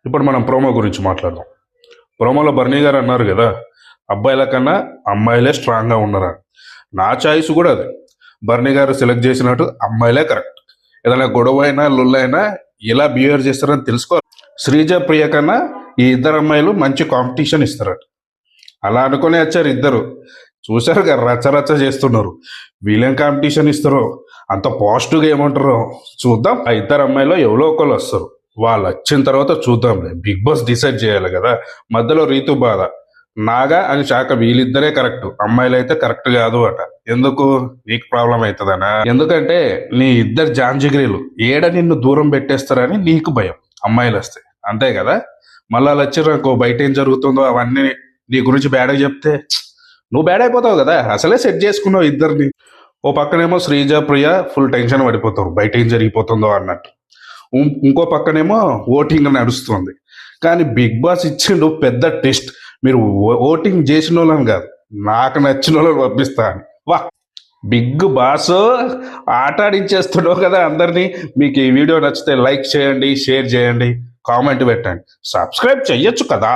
ఇప్పుడు మనం ప్రోమో గురించి మాట్లాడదాం. ప్రోమోలో బర్నీ గారు అన్నారు కదా, అబ్బాయిల కన్నా అమ్మాయిలే స్ట్రాంగ్గా ఉన్నారా. నా చాయిస్ కూడా అదే. బర్నీ గారు సెలెక్ట్ చేసినట్టు అమ్మాయిలే కరెక్ట్. ఏదైనా గొడవ అయినా లొల్లైనా ఎలా బిహేవ్ చేస్తారని తెలుసుకో. శ్రీజ ప్రియ కన్నా ఈ ఇద్దరు అమ్మాయిలు మంచి కాంపిటీషన్ ఇస్తారట. అలా అనుకునే వచ్చారు ఇద్దరు. చూశారు కదా, రచ్చ రచ్చ చేస్తున్నారు. వీళ్ళేం కాంపిటీషన్ ఇస్తారో, అంత పాజిటివ్గా ఏమంటారో చూద్దాం. ఆ ఇద్దరు అమ్మాయిలో ఎవరో ఒకళ్ళు వస్తారు. వాళ్ళు వచ్చిన తర్వాత చూద్దాంలే. బిగ్ బాస్ డిసైడ్ చేయాలి కదా. మధ్యలో రీతు బాధ, నాగా అని శాఖ వీళ్ళిద్దరే కరెక్ట్, అమ్మాయిలు అయితే కరెక్ట్ కాదు అట. ఎందుకు? నీకు ప్రాబ్లం అవుతుందనా? ఎందుకంటే నీ ఇద్దరు జాంజిగిరీలు ఏడ నిన్ను దూరం పెట్టేస్తారని నీకు భయం, అమ్మాయిలు వస్తే. అంతే కదా. మళ్ళీ వాళ్ళు వచ్చిర్రనుకో, బయట ఏం జరుగుతుందో అవన్నీ నీ గురించి బ్యాడ్గా చెప్తే నువ్వు బ్యాడ్ అయిపోతావు కదా. అసలే సెట్ చేసుకున్నావు ఇద్దరిని. ఓ పక్కనేమో శ్రీజ ప్రియ ఫుల్ టెన్షన్ పడిపోతారు బయట ఏం జరిగిపోతుందో అన్నట్టు. ఇంకో పక్కనేమో ఓటింగ్ నడుస్తుంది. కానీ బిగ్ బాస్ ఇచ్చిండు పెద్ద టెస్ట్. మీరు ఓటింగ్ చేసిన వాళ్ళని కాదు, నాకు నచ్చిన వాళ్ళని పంపిస్తా అని. వా, బిగ్ బాస్ ఆట ఆడించేస్తున్నావు కదా అందరినీ. మీకు ఈ వీడియో నచ్చితే లైక్ చేయండి, షేర్ చేయండి, కామెంట్ పెట్టండి, సబ్స్క్రైబ్ చెయ్యొచ్చు కదా.